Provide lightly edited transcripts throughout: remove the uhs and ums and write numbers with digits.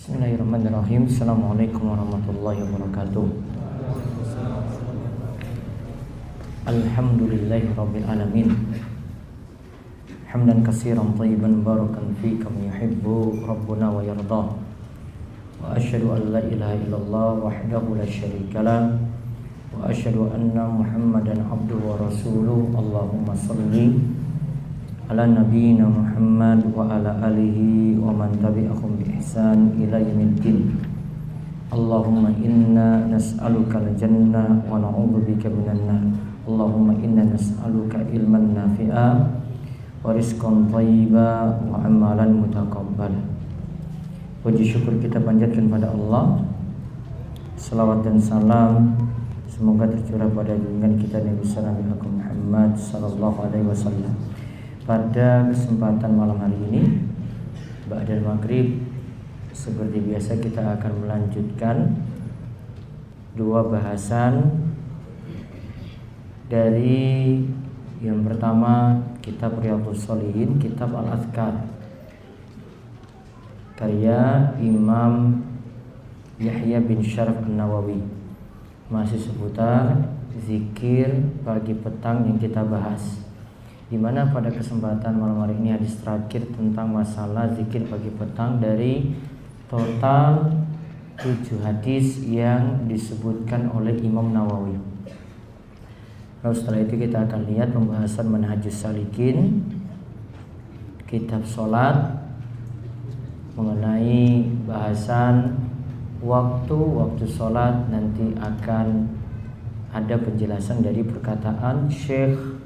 Bismillahirrahmanirrahim. Assalamualaikum warahmatullahi wabarakatuh. Alhamdulillahi rabbil alamin. Hamdan katsiran thayyiban barakan fi kama yuhibbu rabbuna wa yarda. Wa asyhadu an la ilaha illallah wahdahu la syarika lah. Wa asyhadu anna Muhammadan abduhu wa rasuluh. Allahumma shalli ala nabiyyina Muhammad wa ala alihi wa man tabi'ahum bi ihsan ila yaumil Allahumma inna nas'aluka al-jannah wa na'udzubika minan nar. Allahumma inna nas'aluka ilman nafi'a wa rizqan thayyiba wa amalan mutaqabbala. Puji syukur kita panjatkan pada Allah. Salawat dan salam semoga tercurah pada junjungan kita Nabi Muhammad sallallahu alaihi wasallam. Pada kesempatan malam hari ini ba'dal maghrib, seperti biasa kita akan melanjutkan dua bahasan dari yang pertama kitab Riyadhus Shalihin, kitab Al-Adhkar karya Imam Yahya bin Syaraf An-Nawawi, masih seputar zikir pagi petang yang kita bahas, di mana pada kesempatan malam hari ini hadis terakhir tentang masalah zikir pagi petang dari total 7 hadis yang disebutkan oleh Imam Nawawi. Lalu setelah itu kita akan lihat pembahasan Manhajus Salikin, kitab sholat, mengenai bahasan waktu sholat. Nanti akan ada penjelasan dari perkataan Syekh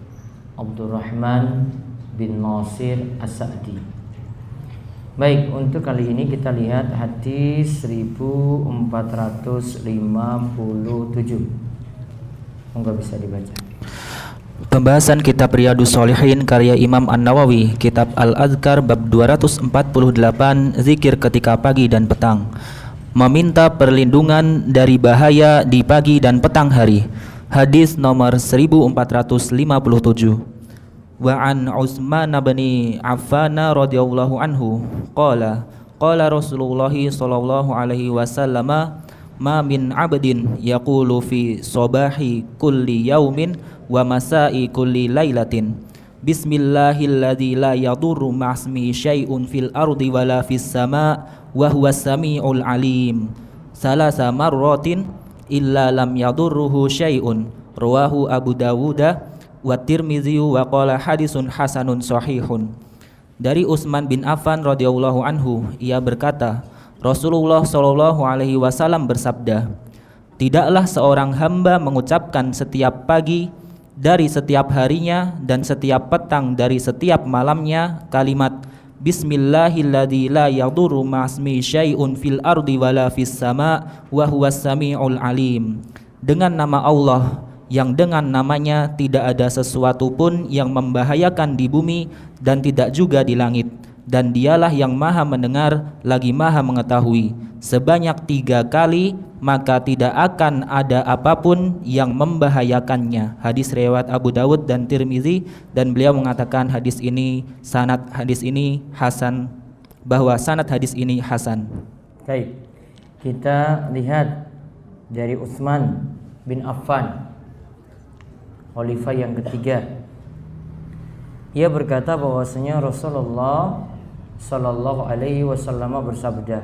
Abdurrahman bin Nasir As-Sa'di. Baik, untuk kali ini kita lihat hadis 1457. Monggo bisa dibaca. Pembahasan kitab Riyadhus Shalihin karya Imam An-Nawawi, kitab Al-Adhkar bab 248, zikir ketika pagi dan petang. Meminta perlindungan dari bahaya di pagi dan petang hari. Hadis nomor 1457. Wa an Utsman bin Affan radhiyallahu anhu qala Rasulullah sallallahu alaihi wasallam ma min 'abdin yaqulu fi sabahi kulli yaumin wa masa'i kulli lailatin bismillahilladzi la yadurru ma'asmi syai'un fil ardi wala fis sama' wa huwas samiul alim salasa marratin illa lam yadurruhu syai'un. Rawahu Abu Dawud wa Tirmizi wa qala hadisun hasanun sahihun. Dari Utsman bin Affan radhiyallahu anhu, ia berkata, Rasulullah sallallahu alaihi wasallam bersabda, tidaklah seorang hamba mengucapkan setiap pagi dari setiap harinya dan setiap petang dari setiap malamnya kalimat Bismillahilladzi la yadurru ma'asmi syai'un fil ardi wala fis sama' wa huwas samiul alim. Dengan nama Allah yang dengan namanya tidak ada sesuatu pun yang membahayakan di bumi dan tidak juga di langit, dan dialah yang maha mendengar lagi maha mengetahui, sebanyak 3 kali, maka tidak akan ada apapun yang membahayakannya. Hadis riwayat Abu Dawud dan Tirmizi, dan beliau mengatakan sanad hadis ini hasan, bahwa sanad hadis ini hasan. Baik, kita lihat dari Utsman bin Affan, khalifah yang ketiga. Ia berkata bahwasanya Rasulullah sallallahu alaihi wasallam bersabda,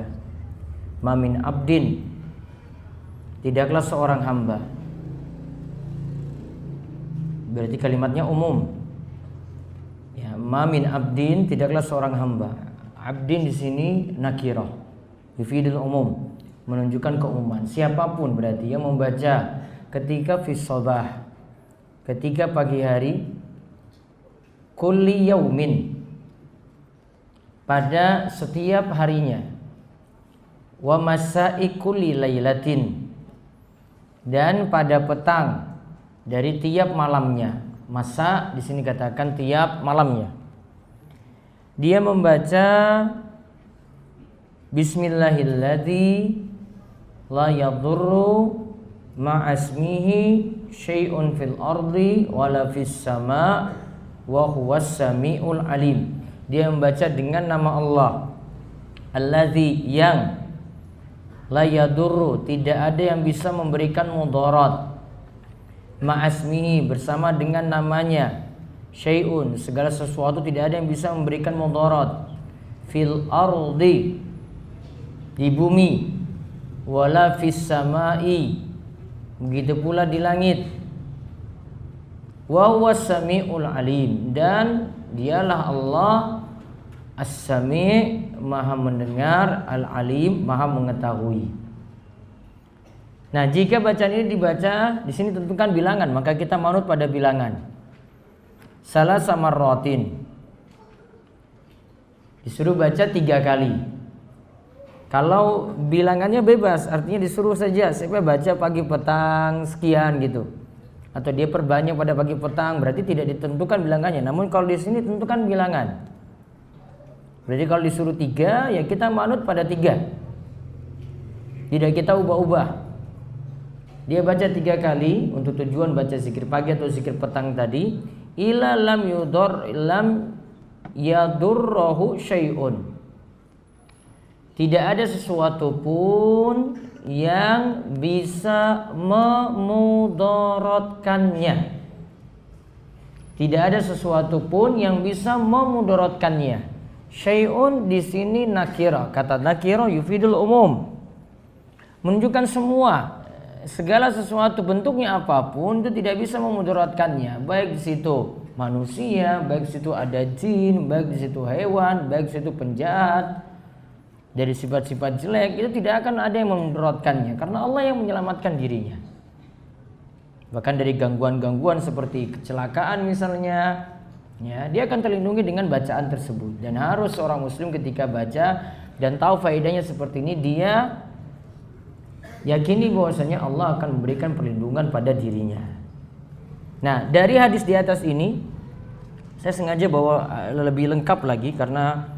"Ma min abdin," tidaklah seorang hamba. Berarti kalimatnya umum. Ya, ma min abdin, tidaklah seorang hamba. Abdin di sini nakirah, yufidul umum, menunjukkan keumuman. Siapapun berarti yang membaca ketika fi shabah, ketika pagi hari, kulli yaumin, pada setiap harinya, wa masa'i kulli lailatin, dan pada petang dari tiap malamnya. Masa di sini katakan tiap malamnya. Dia membaca Bismillahilladzi la yadurru ma'asmihi syai'un fil ardi wala fis sama' wa huwas samiul alim. Dia membaca dengan nama Allah, Allazi, yang La yadurru, tidak ada yang bisa memberikan mudarat. Ma'asmihi, bersama dengan namanya. Syai'un, segala sesuatu tidak ada yang bisa memberikan mudarat. Fil ardi, di bumi. Wala fis samai, begitu pula di langit. Wa huwas sami'ul alim, dan dialah Allah As-Sami', Maha mendengar, Al-Alim, Maha mengetahui. Nah, jika bacaan ini dibaca, di sini tentukan bilangan, maka kita manut pada bilangan. Salah sama rotin. Disuruh baca 3 kali. Kalau bilangannya bebas, artinya disuruh saja, saya baca pagi petang sekian gitu. Atau dia perbanyak pada pagi petang, berarti tidak ditentukan bilangannya. Namun kalau di sini tentukan bilangan. Berarti kalau disuruh 3, ya kita manut pada 3. Tidak kita ubah-ubah. Dia baca 3 kali untuk tujuan baca zikir pagi atau zikir petang tadi. Ila lam yadurrahu syai'un. Tidak ada sesuatu pun yang bisa memudaratkannya. Tidak ada sesuatu pun yang bisa memudaratkannya. Syai'un di sini nakira. Kata nakira yufidul umum, menunjukkan semua, segala sesuatu bentuknya apapun itu tidak bisa memudaratkannya. Baik di situ manusia, baik di situ ada jin, baik di situ hewan, baik di situ penjahat. Dari sifat-sifat jelek itu tidak akan ada yang memudaratkannya, karena Allah yang menyelamatkan dirinya. Bahkan dari gangguan-gangguan seperti kecelakaan misalnya, ya, dia akan terlindungi dengan bacaan tersebut. Dan harus seorang muslim ketika baca dan tahu faedahnya seperti ini, dia yakini bahwasanya Allah akan memberikan perlindungan pada dirinya. Nah, dari hadis di atas ini saya sengaja bawa lebih lengkap lagi karena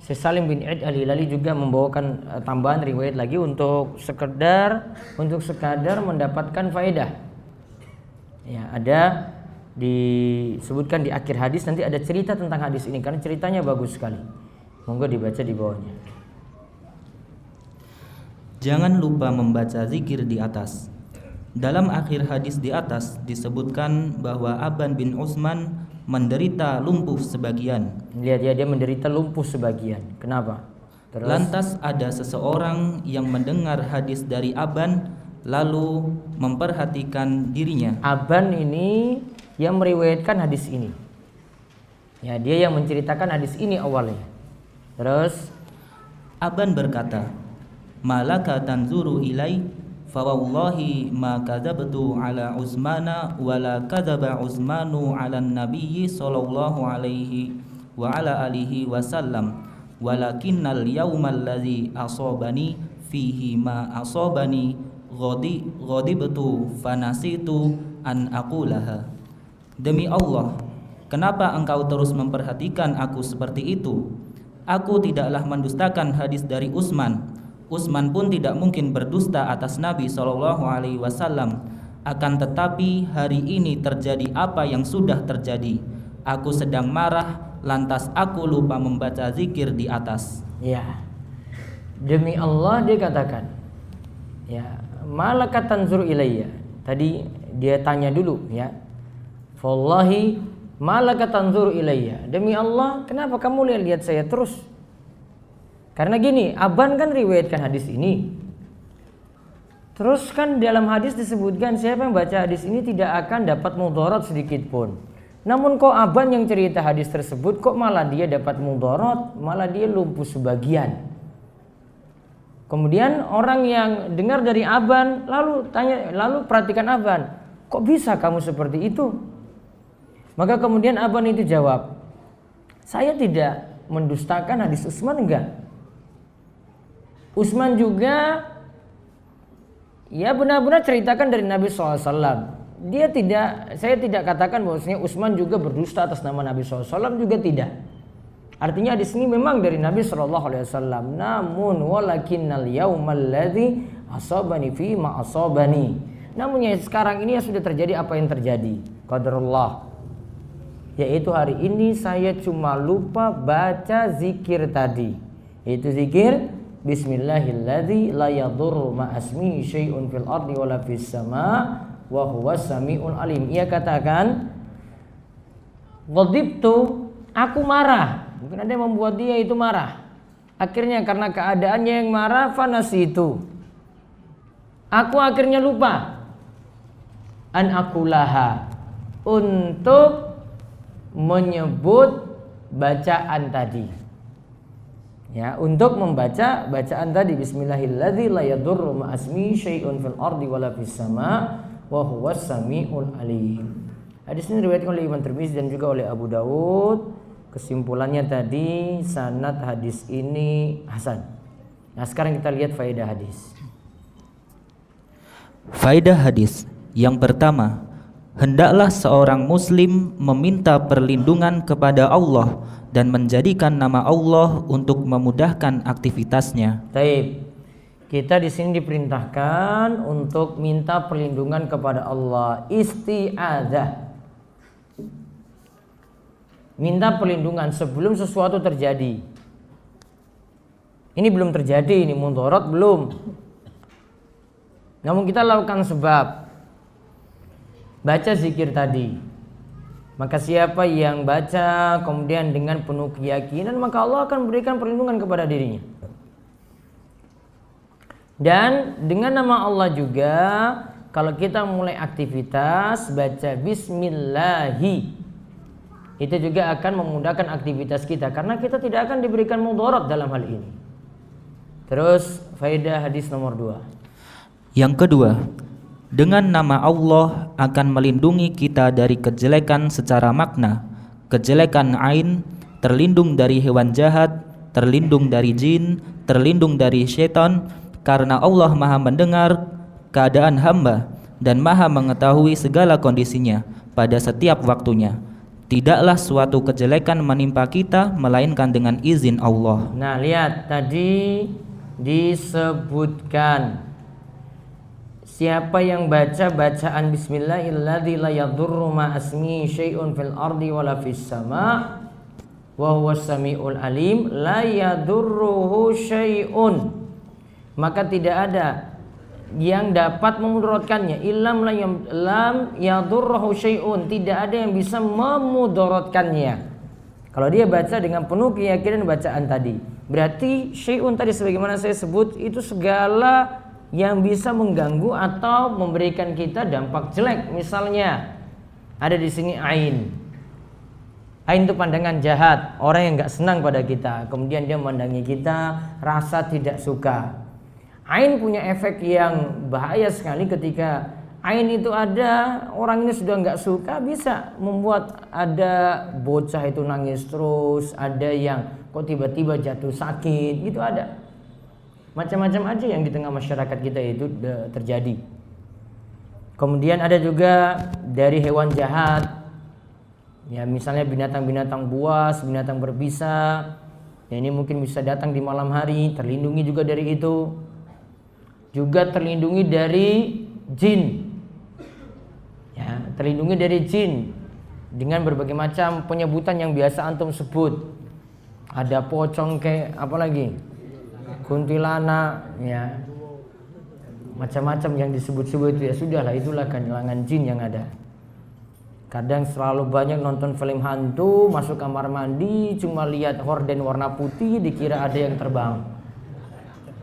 Syekh Salim bin Id Al-Hilali juga membawakan tambahan riwayat lagi untuk sekadar mendapatkan faedah. Ya, ada disebutkan di akhir hadis, nanti ada cerita tentang hadis ini karena ceritanya bagus sekali. Monggo dibaca di bawahnya. Jangan lupa membaca zikir di atas. Dalam akhir hadis di atas disebutkan bahwa Aban bin Utsman menderita lumpuh sebagian. Lihat ya, dia menderita lumpuh sebagian. Kenapa? Terus? Lantas ada seseorang yang mendengar hadis dari Aban lalu memperhatikan dirinya. Aban ini yang meriwayatkan hadis ini. Ya, dia yang menceritakan hadis ini awalnya. Terus Aban berkata, "Malaka tanzuru ilai, fa wallahi ma kadzabtu ala Utsmana wala kadzaba Utsmanu ala nabiyyi sallallahu alaihi wa ala alihi wasallam, walakinnal yaumal ladzi asabani fihi ma asabani ghadibtu fanasitu an aqulaha." Demi Allah, kenapa engkau terus memperhatikan aku seperti itu? Aku tidaklah mendustakan hadis dari Utsman. Utsman pun tidak mungkin berdusta atas Nabi SAW. Akan tetapi hari ini terjadi apa yang sudah terjadi. Aku sedang marah, lantas aku lupa membaca zikir di atas. Ya, demi Allah dia katakan, ya, malaka tanzur ilayya. Tadi dia tanya dulu, ya, wallahi malaka tanzur ilayya. Demi Allah, kenapa kamu lihat saya terus? Karena gini, Aban kan riwayatkan hadis ini. Terus kan dalam hadis disebutkan siapa yang baca hadis ini tidak akan dapat mudarat sedikit pun. Namun kok Aban yang cerita hadis tersebut kok malah dia dapat mudarat, malah dia lumpuh sebagian. Kemudian orang yang dengar dari Aban lalu perhatikan Aban, kok bisa kamu seperti itu? Maka kemudian Aban itu jawab, saya tidak mendustakan hadis Utsman, enggak. Utsman juga ya benar-benar ceritakan dari Nabi SAW. Saya tidak katakan bahwasanya Utsman juga berdusta atas nama Nabi SAW, juga tidak. Artinya di sini memang dari Nabi SAW. Namun walakinnal yaumal ladzi asabani fi ma asabani. Namun ya sekarang ini ya sudah terjadi apa yang terjadi. Qadarullah. Yaitu hari ini saya cuma lupa baca zikir tadi. Itu zikir Bismillahilladzi la yadurru ma'asmihi syai'un fil ardi wala fis sama wa huwas samiul alim. Ia katakan, ghadibtu, aku marah. Mungkin ada yang membuat dia itu marah. Akhirnya karena keadaannya yang marah, fanasitu, aku akhirnya lupa an akulaha, untuk menyebut bacaan tadi. Ya, untuk membaca bacaan tadi, Bismillahilladzi la yadurru ma'asmi syai'un fil ardi wala fis sama wa huwas samiul alim. Hadis ini diriwayatkan oleh Imam Tirmidzi dan juga oleh Abu Daud. Kesimpulannya tadi, sanad hadis ini hasan. Nah, sekarang kita lihat faedah hadis. Faedah hadis yang pertama, hendaklah seorang muslim meminta perlindungan kepada Allah dan menjadikan nama Allah untuk memudahkan aktivitasnya. Baik. Kita di sini diperintahkan untuk minta perlindungan kepada Allah, isti'adzah. Minta perlindungan sebelum sesuatu terjadi. Ini belum terjadi, ini mudharat belum. Namun kita lakukan sebab. Baca zikir tadi. Maka siapa yang baca kemudian dengan penuh keyakinan, maka Allah akan berikan perlindungan kepada dirinya. Dan dengan nama Allah juga, kalau kita mulai aktivitas, baca Bismillahi, itu juga akan memudahkan aktivitas kita, karena kita tidak akan diberikan mudarat dalam hal ini. Terus faedah hadis nomor 2. Yang kedua, dengan nama Allah akan melindungi kita dari kejelekan secara makna, kejelekan ain, terlindung dari hewan jahat, terlindung dari jin, terlindung dari syaitan, karena Allah Maha mendengar keadaan hamba dan Maha mengetahui segala kondisinya pada setiap waktunya. Tidaklah suatu kejelekan menimpa kita melainkan dengan izin Allah. Nah, lihat tadi disebutkan siapa yang baca bacaan Bismillahilladzi la yadurru ma'asmi syai'un fil ardi wala fis sama wa huwas samiul alim, la yadurruhu syai'un, maka tidak ada yang dapat memudaratkannya, illam lam yadurruhu syai'un, tidak ada yang bisa memudaratkannya. Kalau dia baca dengan penuh keyakinan bacaan tadi, berarti syai'un tadi sebagaimana saya sebut itu segala yang bisa mengganggu atau memberikan kita dampak jelek. Misalnya ada di sini ain. Ain itu pandangan jahat, orang yang enggak senang pada kita, kemudian dia memandangi kita rasa tidak suka. Ain punya efek yang bahaya sekali. Ketika ain itu ada, orang ini sudah enggak suka, bisa membuat ada bocah itu nangis terus, ada yang kok tiba-tiba jatuh sakit, gitu ada. Macam-macam aja yang di tengah masyarakat kita itu terjadi. Kemudian ada juga dari hewan jahat, ya misalnya binatang-binatang buas, binatang berbisa, ya ini mungkin bisa datang di malam hari, terlindungi juga dari itu. Juga terlindungi dari jin, ya terlindungi dari jin dengan berbagai macam penyebutan yang biasa antum sebut. Ada pocong kayak apa lagi, kuntilanak, ya macam-macam yang disebut-sebut itu, ya sudahlah, itulah kalangan jin yang ada. Kadang selalu banyak nonton film hantu, masuk kamar mandi cuma lihat horden warna putih, dikira ada yang terbang.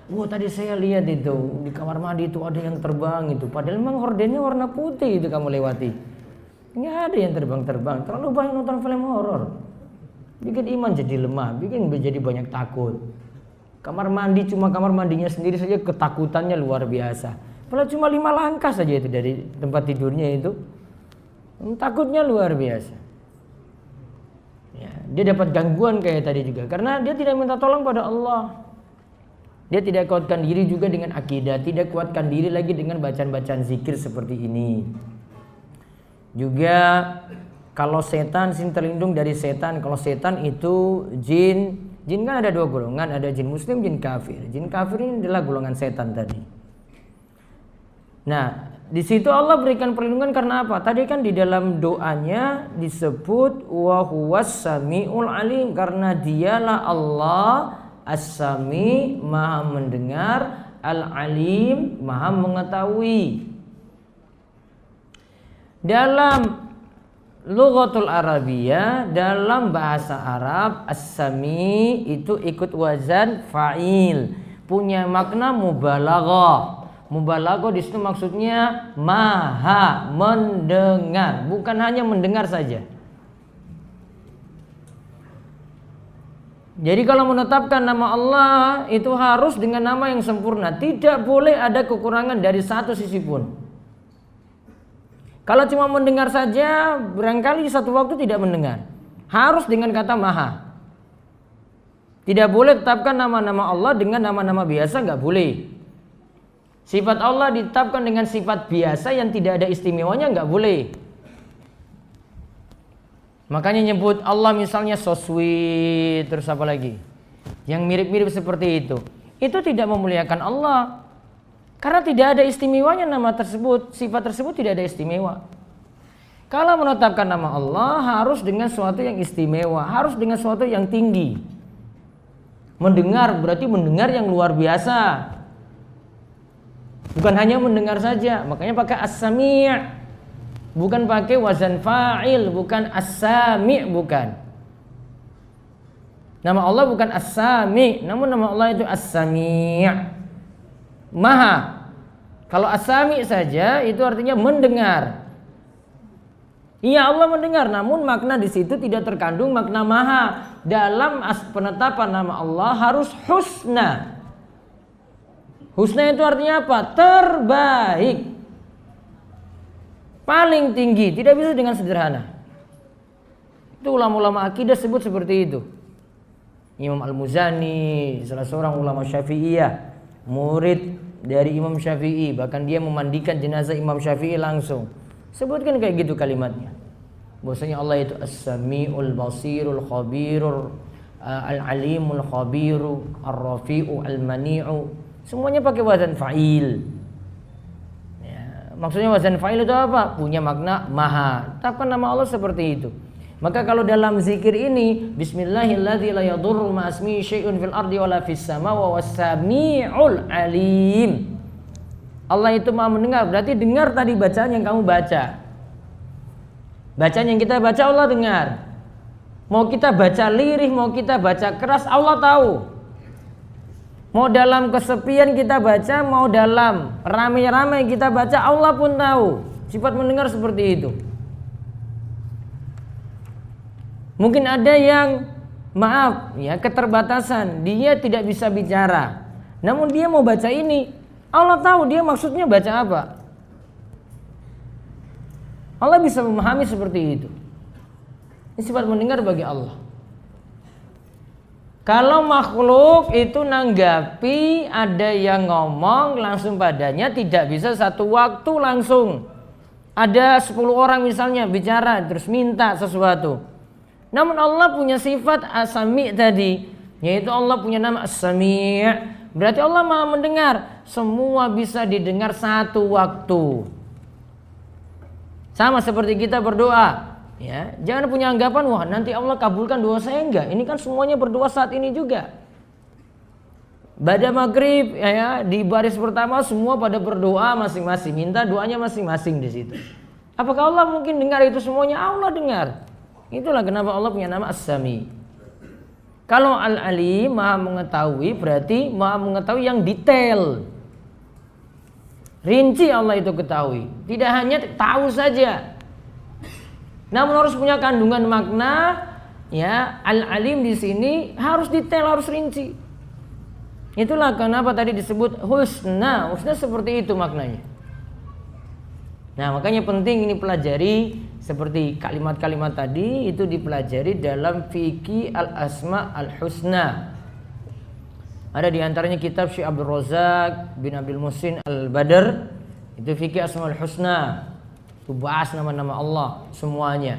Wah, tadi saya lihat itu di kamar mandi itu ada yang terbang itu, padahal memang hordennya warna putih itu kamu lewati. Nggak ada yang terbang-terbang. Terlalu banyak nonton film horor, bikin iman jadi lemah, bikin jadi banyak takut. Kamar mandi cuma kamar mandinya sendiri saja ketakutannya luar biasa. Padahal cuma 5 langkah saja itu dari tempat tidurnya itu, takutnya luar biasa. Ya, dia dapat gangguan kayak tadi juga karena dia tidak minta tolong pada Allah. Dia tidak kuatkan diri juga dengan akidah, tidak kuatkan diri lagi dengan bacaan-bacaan zikir seperti ini. Juga kalau setan, sini terlindung dari setan. Kalau setan itu jin kan ada 2 golongan, ada jin muslim, jin kafir. Jin kafir ini adalah golongan setan tadi. Nah, di situ Allah berikan perlindungan karena apa? Tadi kan di dalam doanya disebut wa huwas samiul alim, karena dialah Allah As-Sami, Maha mendengar, Al-Alim, Maha mengetahui. Dalam Lughatul Arabiyah, dalam bahasa Arab, As-Sami itu ikut wazan fa'il, punya makna mubalaghah. Mubalaghah di situ maksudnya maha mendengar, bukan hanya mendengar saja. Jadi kalau menetapkan nama Allah itu harus dengan nama yang sempurna, tidak boleh ada kekurangan dari satu sisi pun. Kalau cuma mendengar saja, barangkali di satu waktu tidak mendengar. Harus dengan kata maha. Tidak boleh tetapkan nama-nama Allah dengan nama-nama biasa, nggak boleh. Sifat Allah ditetapkan dengan sifat biasa yang tidak ada istimewanya, nggak boleh. Makanya nyebut Allah misalnya so sweet, terus apa lagi? Yang mirip-mirip seperti itu tidak memuliakan Allah. Karena tidak ada istimewanya nama tersebut, sifat tersebut tidak ada istimewa. Kalau menetapkan nama Allah harus dengan sesuatu yang istimewa, harus dengan sesuatu yang tinggi. Mendengar berarti mendengar yang luar biasa. Bukan hanya mendengar saja, makanya pakai as-sami'. Bukan pakai wazan fa'il, bukan as-sami', bukan. Nama Allah bukan as-sami', namun nama Allah itu as-sami'. Maha. Kalau as-sami' saja itu artinya mendengar. Iya, Allah mendengar, namun makna di situ tidak terkandung makna maha. Dalam penetapan nama Allah harus husna. Husna itu artinya apa? Terbaik. Paling tinggi, tidak bisa dengan sederhana. Itu ulama-ulama akidah sebut seperti itu. Imam Al-Muzani, salah seorang ulama Syafi'iyah, murid dari Imam Syafi'i, bahkan dia memandikan jenazah Imam Syafi'i langsung. Sebutkan kayak gitu kalimatnya. Bahwasanya Allah itu As-Sami'ul Basirul Khabirul Al-Alimul Khabiru Ar-Rafi'u Al-Mani'u. Semuanya pakai wazan fa'il. Ya, maksudnya wazan fa'il itu apa? Punya makna maha. Tetapkan nama Allah seperti itu. Maka kalau dalam zikir ini, Bismillahilladzi la yadurru ma'asmihi syai'un fil ardi wala fis sama wa was-sami'ul alim. Allah itu Maha mendengar, berarti dengar tadi bacaan yang kamu baca. Bacaan yang kita baca Allah dengar. Mau kita baca lirih, mau kita baca keras, Allah tahu. Mau dalam kesepian kita baca, mau dalam ramai-ramai kita baca, Allah pun tahu. Sifat mendengar seperti itu. Mungkin ada yang maaf ya, keterbatasan, dia tidak bisa bicara. Namun dia mau baca ini, Allah tahu dia maksudnya baca apa. Allah bisa memahami seperti itu. Ini sifat mendengar bagi Allah. Kalau makhluk itu nanggapi, ada yang ngomong langsung padanya, tidak bisa satu waktu langsung. Ada 10 orang misalnya bicara terus minta sesuatu. Namun Allah punya sifat as-sami' tadi, yaitu Allah punya nama as-sami'. Berarti Allah Maha mendengar. Semua bisa didengar satu waktu. Sama seperti kita berdoa, ya. Jangan punya anggapan, wah nanti Allah kabulkan doa saya, enggak. Ini kan semuanya berdoa saat ini juga. Pada maghrib ya, di baris pertama semua pada berdoa masing-masing, minta doanya masing-masing di situ. Apakah Allah mungkin dengar itu semuanya? Allah dengar. Itulah kenapa Allah punya nama As-Sami. Kalau Al-Alim, Maha mengetahui, berarti Maha mengetahui yang detail. Rinci Allah itu ketahui. Tidak hanya tahu saja, namun harus punya kandungan makna. Ya, Al-Alim di sini harus detail, harus rinci. Itulah kenapa tadi disebut husna. Husna seperti itu maknanya. Nah, makanya penting ini pelajari. Seperti kalimat-kalimat tadi itu dipelajari dalam fikih al-asma al-husna. Ada di antaranya kitab Syekh Abdul Razak bin Abil Muhsin al-Badr, itu fikih asma al-husna. Itu bahas nama-nama Allah semuanya.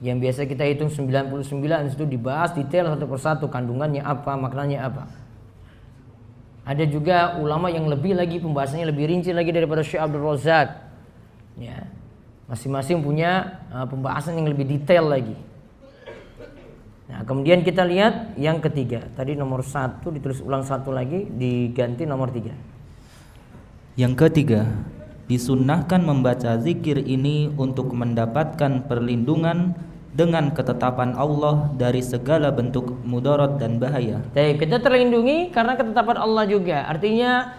Yang biasa kita hitung 99 itu dibahas detail satu persatu, kandungannya apa, maknanya apa. Ada juga ulama yang lebih lagi pembahasannya lebih rinci lagi daripada Syekh Abdul Razak. Ya. Masing-masing punya pembahasan yang lebih detail lagi. Nah, kemudian kita lihat yang ketiga. Tadi nomor 1 ditulis ulang 1 lagi, diganti nomor 3. Yang ketiga, disunnahkan membaca zikir ini untuk mendapatkan perlindungan dengan ketetapan Allah dari segala bentuk mudarat dan bahaya. Baik, kita terlindungi karena ketetapan Allah juga. Artinya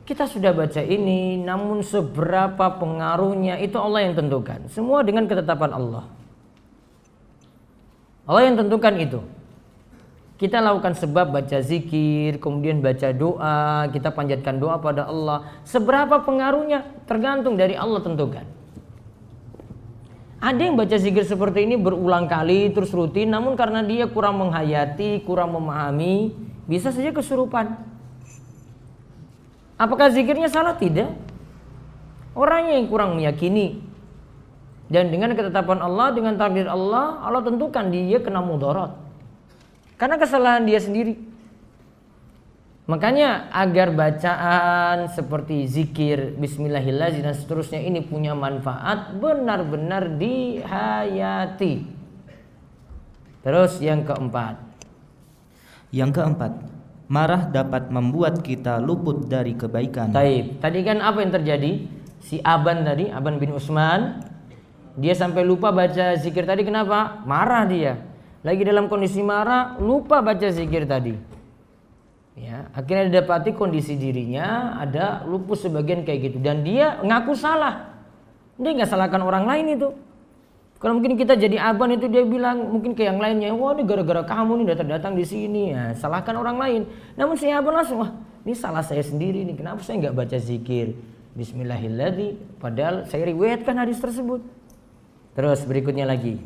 kita sudah baca ini, namun seberapa pengaruhnya itu Allah yang tentukan. Semua dengan ketetapan Allah. Allah yang tentukan itu. Kita lakukan sebab baca zikir, kemudian baca doa, kita panjatkan doa pada Allah. Seberapa pengaruhnya tergantung dari Allah tentukan. Ada yang baca zikir seperti ini berulang kali terus rutin, namun karena dia kurang menghayati, kurang memahami, bisa saja kesurupan. Apakah zikirnya salah? Tidak. Orangnya yang kurang meyakini. Dan dengan ketetapan Allah, dengan takdir Allah, Allah tentukan dia kena mudarat. Karena kesalahan dia sendiri. Makanya agar bacaan seperti zikir, bismillahirrahmanirrahim dan seterusnya ini punya manfaat, benar-benar dihayati. Terus yang keempat. Yang keempat, marah dapat membuat kita luput dari kebaikan. Taib. Tadi kan apa yang terjadi? Si Aban tadi, Aban bin Utsman, dia sampai lupa baca zikir tadi. Kenapa? Marah dia. Lagi dalam kondisi marah, lupa baca zikir tadi. Ya, akhirnya didapati kondisi dirinya ada lupus sebagian kayak gitu, dan dia ngaku salah. Dia nggak salahkan orang lain itu. Kalau mungkin kita jadi Aban itu, dia bilang mungkin ke yang lainnya, wah ini gara-gara kamu nih datang di sini, ya salahkan orang lain. Namun si Aban langsung, wah ini salah saya sendiri nih, kenapa saya nggak baca zikir Bismillahirrahmanirrahim, padahal saya riwayatkan hadis tersebut. Terus berikutnya lagi.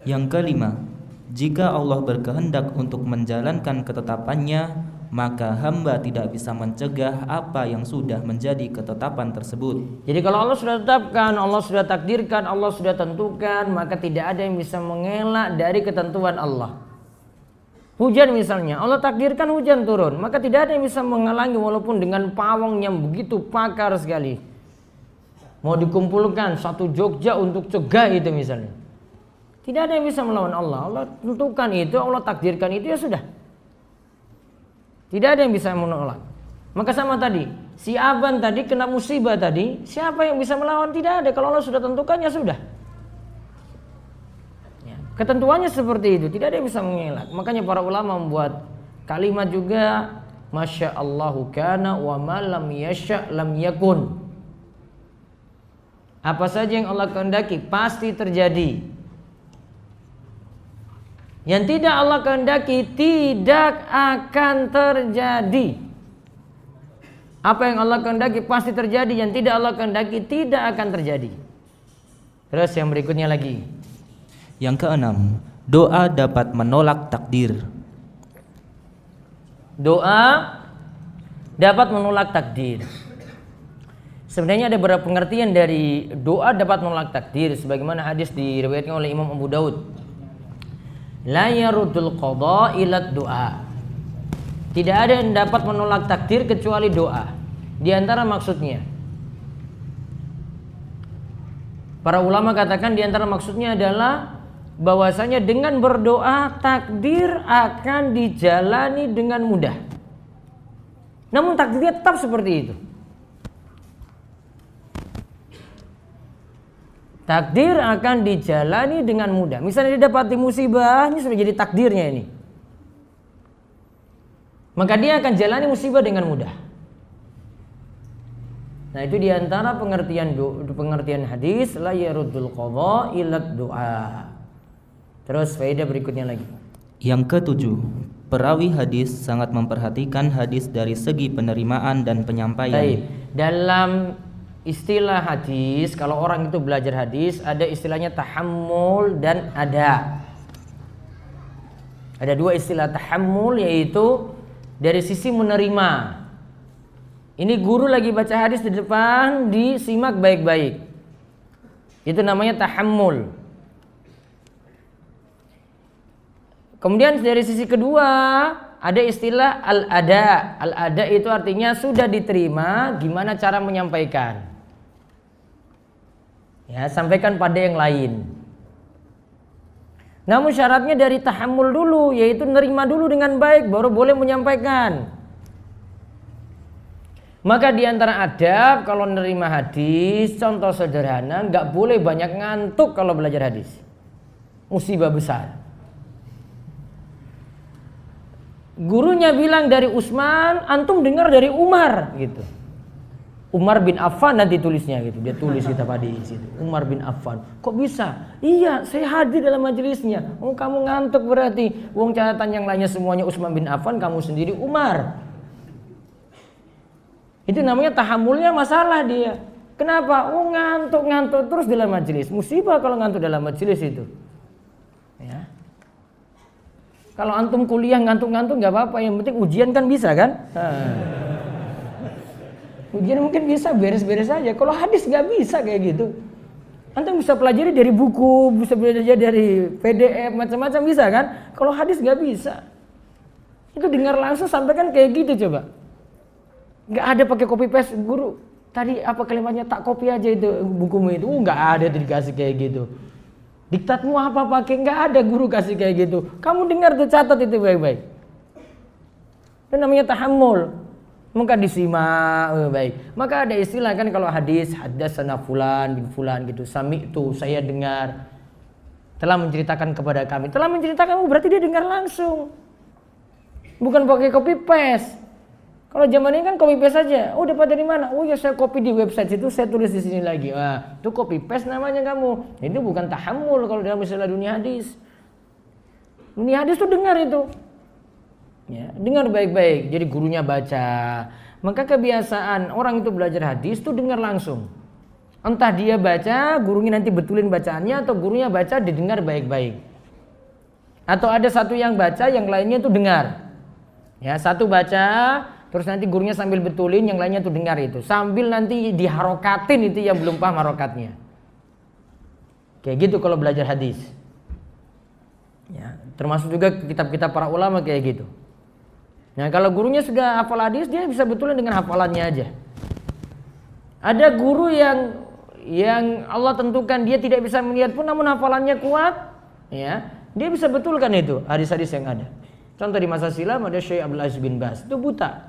Yang kelima, jika Allah berkehendak untuk menjalankan ketetapannya, maka hamba tidak bisa mencegah apa yang sudah menjadi ketetapan tersebut. Jadi kalau Allah sudah tetapkan, Allah sudah takdirkan, Allah sudah tentukan, maka tidak ada yang bisa mengelak dari ketentuan Allah. Hujan misalnya, Allah takdirkan hujan turun, maka tidak ada yang bisa menghalangi walaupun dengan pawang yang begitu pakar sekali. Mau dikumpulkan satu Jogja untuk cegah itu misalnya. Tidak ada yang bisa melawan Allah. Allah tentukan itu, Allah takdirkan itu, ya sudah. Tidak ada yang bisa menolak. Maka sama tadi, si Aban tadi kena musibah tadi, siapa yang bisa melawan? Tidak ada. Kalau Allah sudah tentukan, ya sudah. Ya, ketentuannya seperti itu, tidak ada yang bisa mengelak. Makanya para ulama membuat kalimat juga, Masya Allahu kana wa ma lam yasha' lam yakun. Apa saja yang Allah kehendaki pasti terjadi. Yang tidak Allah kehendaki tidak akan terjadi. Apa yang Allah kehendaki pasti terjadi, yang tidak Allah kehendaki tidak akan terjadi. Terus yang berikutnya lagi. Yang keenam, doa dapat menolak takdir. Doa dapat menolak takdir. Sebenarnya ada beberapa pengertian dari doa dapat menolak takdir, sebagaimana hadis diriwayatkan oleh Imam Abu Daud. La yarudul qada ila doa. Tidak ada yang dapat menolak takdir kecuali doa. Di antara maksudnya, para ulama katakan di antara maksudnya adalah bahwasanya dengan berdoa takdir akan dijalani dengan mudah. Namun takdirnya tetap seperti itu. Takdir akan dijalani dengan mudah. Misalnya dia dapati musibah, ini sudah jadi takdirnya ini. Maka dia akan jalani musibah dengan mudah. Nah itu diantara pengertian hadis, la yarudul qada ila doa. Terus faedah berikutnya lagi. Yang ketujuh, perawi hadis sangat memperhatikan hadis dari segi penerimaan dan penyampaian. Baik. Dalam istilah hadis, kalau orang itu belajar hadis, ada istilahnya tahammul dan ada. Ada dua istilah tahammul, yaitu dari sisi menerima. Ini guru lagi baca hadis di depan, disimak baik-baik. Itu namanya tahammul. Kemudian dari sisi kedua ada istilah al-ada. Al-ada itu artinya sudah diterima, gimana cara menyampaikan. Ya, sampaikan pada yang lain. Namun syaratnya dari tahammul dulu, yaitu nerima dulu dengan baik baru boleh menyampaikan. Maka di antara adab kalau nerima hadis, contoh sederhana, nggak boleh banyak ngantuk kalau belajar hadis. Musibah besar. Gurunya bilang dari Utsman, antum dengar dari Umar gitu. Umar bin Affan nanti tulisnya gitu. Dia tulis kitab hadis itu. Umar bin Affan. Kok bisa? Iya, saya hadir dalam majelisnya. Oh, kamu ngantuk berarti. Wong catatan yang lainnya semuanya Utsman bin Affan, kamu sendiri Umar. Itu namanya tahammulnya masalah dia. Kenapa? Oh, ngantuk terus dalam majelis. Musibah kalau ngantuk dalam majelis itu. Ya. Kalau antum kuliah ngantuk-ngantuk nggak apa-apa. Yang penting ujian kan bisa kan? Ujian mungkin bisa beres-beres aja. Kalau hadis nggak bisa kayak gitu. Antum bisa pelajari dari buku, bisa belajar dari PDF, macam-macam bisa kan? Kalau hadis nggak bisa. Itu dengar langsung sampaikan kayak gitu coba. Nggak ada pakai copy paste, guru tadi apa kalimatnya tak copy aja itu bukumu itu. Nggak ada tuh dikasih kayak gitu. Diktatmu apa pakai, nggak ada guru kasih kayak gitu. Kamu dengar tuh, catat itu baik-baik. Itu namanya tahammul. Maka disimak baik. Maka ada istilah kan kalau hadis, haddatsana fulan bin fulan gitu. Sami'tu, saya dengar. Telah menceritakan kepada kami. Telah menceritakan, berarti dia dengar langsung. Bukan pakai copy paste. Kalau zaman ini kan copy paste saja. Oh, dapat dari mana? Oh ya, saya copy di website itu, saya tulis di sini lagi. Wah, itu copy paste namanya kamu. Itu bukan tahammul kalau dalam istilah dunia hadis. Dunia hadis tuh dengar itu. Ya, dengar baik-baik. Jadi gurunya baca. Maka kebiasaan orang itu belajar hadis tuh dengar langsung. Entah dia baca, gurunya nanti betulin bacaannya, atau gurunya baca didengar baik-baik. Atau ada satu yang baca, yang lainnya tuh dengar. Ya, satu baca, terus nanti gurunya sambil betulin, yang lainnya tuh dengar itu. Sambil nanti diharokatin itu yang belum paham harokatnya. Kayak gitu kalau belajar hadis. Ya, termasuk juga kitab-kitab para ulama kayak gitu. Nah, kalau gurunya sudah hafal hadis, dia bisa betulin dengan hafalannya aja. Ada guru yang Allah tentukan dia tidak bisa melihat pun namun hafalannya kuat, ya. Dia bisa betulkan itu hadis-hadis yang ada. Contoh di masa silam ada Syekh Abdul Aziz bin Baz, itu buta.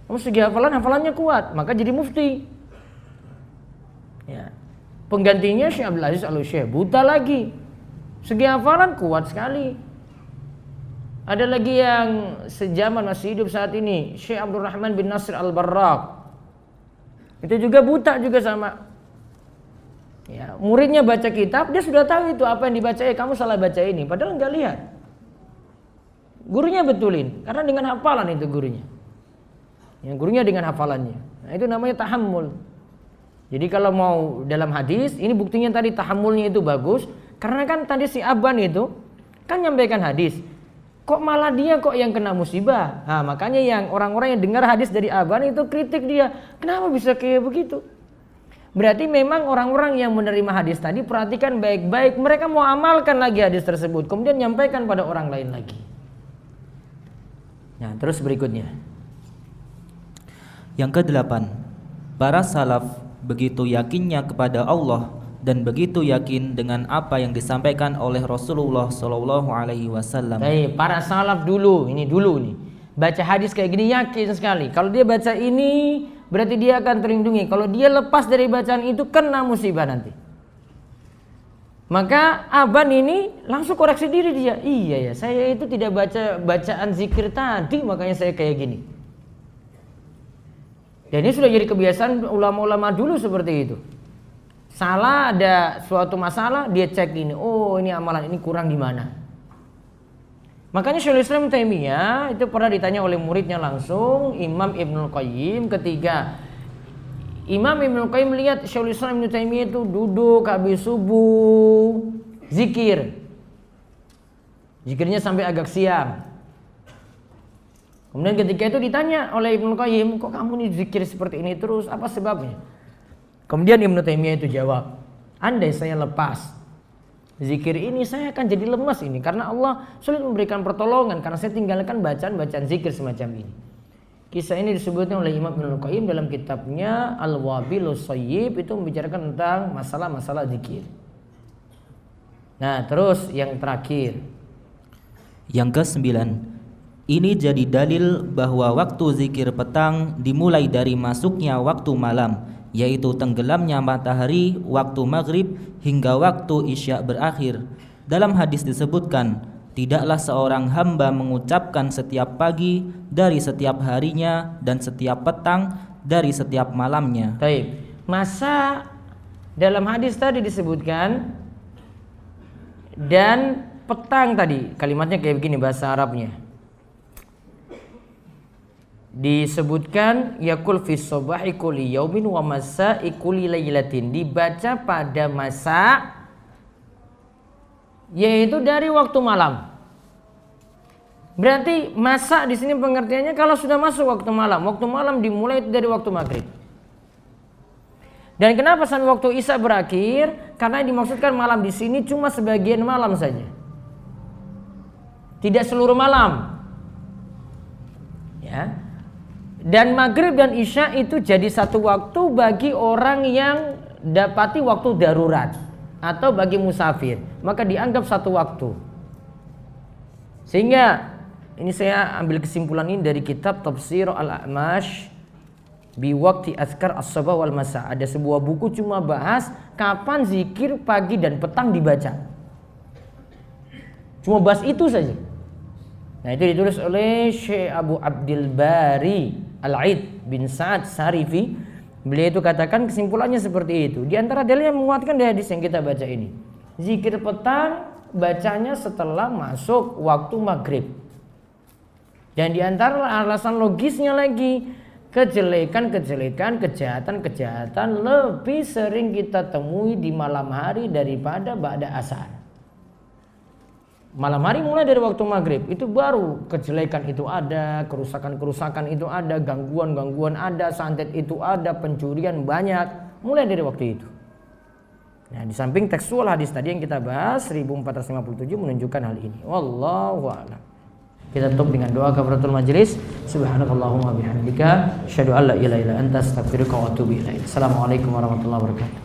Namun segi hafalannya kuat, maka jadi mufti. Ya. Penggantinya Syekh Abdul Aziz Al-Syekh, buta lagi. Segi hafalan kuat sekali. Ada lagi yang sejaman masih hidup saat ini, Syekh Abdurrahman bin Nasir Al-Barraq. Itu juga buta juga sama. Ya, muridnya baca kitab, dia sudah tahu itu apa yang dibaca. Kamu salah baca ini, padahal enggak lihat. Gurunya betulin, karena dengan hafalan itu gurunya. Yang gurunya dengan hafalannya. Nah, itu namanya tahammul. Jadi kalau mau dalam hadis, ini buktinya tadi tahammulnya itu bagus, karena kan tadi si Aban itu kan nyampaikan hadis. Kok malah dia kok yang kena musibah? Nah, makanya yang orang-orang yang dengar hadis dari Aban itu kritik dia. Kenapa bisa kayak begitu? Berarti memang orang-orang yang menerima hadis tadi perhatikan baik-baik. Mereka mau amalkan lagi hadis tersebut. Kemudian nyampaikan pada orang lain lagi. Nah, terus berikutnya. Yang ke-8, para salaf begitu yakinnya kepada Allah dan begitu yakin dengan apa yang disampaikan oleh Rasulullah Shallallahu Alaihi Wasallam. Baik, para salaf dulu nih, baca hadis kayak gini yakin sekali. Kalau dia baca ini, berarti dia akan terlindungi. Kalau dia lepas dari bacaan itu, kena musibah nanti. Maka Aban ini langsung koreksi diri dia. Iya ya, saya itu tidak baca bacaan zikir tadi, makanya saya kayak gini. Dan ini sudah jadi kebiasaan ulama-ulama dulu seperti itu. Salah, ada suatu masalah, dia cek ini. Oh, ini amalan ini kurang di mana. Makanya Syekhul Islam Taimiyah itu pernah ditanya oleh muridnya langsung, Imam Ibnul Qayyim, ketika Imam Ibnul Qayyim melihat Syekhul Islam Ibnu Taimiyah itu duduk habis subuh zikir. Zikirnya sampai agak siang. Kemudian ketika itu ditanya oleh Ibnul Qayyim, kok kamu nih zikir seperti ini terus, apa sebabnya? Kemudian Ibnu Taimiyah itu jawab, andai saya lepas zikir ini, saya akan jadi lemas ini. Karena Allah sulit memberikan pertolongan, karena saya tinggalkan bacaan-bacaan zikir semacam ini. Kisah ini disebutkan oleh Imam Ibnul Qayyim dalam kitabnya Al-Wabilus Shayyib, itu membicarakan tentang masalah-masalah zikir. Nah, terus yang terakhir. Yang ke-9, ini jadi dalil bahwa waktu zikir petang dimulai dari masuknya waktu malam, yaitu tenggelamnya matahari waktu maghrib hingga waktu isya berakhir. Dalam hadis disebutkan, tidaklah seorang hamba mengucapkan setiap pagi dari setiap harinya dan setiap petang dari setiap malamnya. Baik. Masa dalam hadis tadi disebutkan dan petang tadi, kalimatnya kayak begini bahasa Arabnya. Disebutkan yakul fi subahi kulli yaumin wa masa'i kulli lailatin, dibaca pada masa yaitu dari waktu malam. Berarti masa di sini pengertiannya kalau sudah masuk waktu malam. Waktu malam dimulai dari waktu maghrib. Dan kenapa sampai waktu isya berakhir? Karena dimaksudkan malam di sini cuma sebagian malam saja. Tidak seluruh malam. Ya. Dan maghrib dan isya itu jadi satu waktu bagi orang yang dapati waktu darurat atau bagi musafir, maka dianggap satu waktu. Sehingga ini saya ambil kesimpulan ini dari kitab Tafsir Al-A'mash bi waqti azkar as-sabah wal masa. Ada sebuah buku cuma bahas kapan zikir pagi dan petang dibaca. Cuma bahas itu saja. Nah, itu ditulis oleh Syekh Abu Abdul Bari Al-Aid bin Sa'ad Sarifi. Beliau itu katakan kesimpulannya seperti itu. Di antara dalil yang menguatkan dari hadis yang kita baca ini, zikir petang bacanya setelah masuk waktu maghrib. Dan di antara alasan logisnya lagi, kejelekan-kejelekan, kejahatan-kejahatan lebih sering kita temui di malam hari daripada ba'da asar. Malam hari mulai dari waktu maghrib itu baru kejelekan itu ada, kerusakan-kerusakan itu ada, gangguan-gangguan ada, santet itu ada, pencurian banyak, mulai dari waktu itu. Nah, di samping tekstual hadis tadi yang kita bahas 1457 menunjukkan hal ini. Wallahu a'lam. Kita tutup dengan doa kafaratul majelis. Subhanakallahumma bihamdika asyhadu an la ilaha illa anta astaghfiruka wa atubu ilaik. Assalamualaikum warahmatullahi wabarakatuh.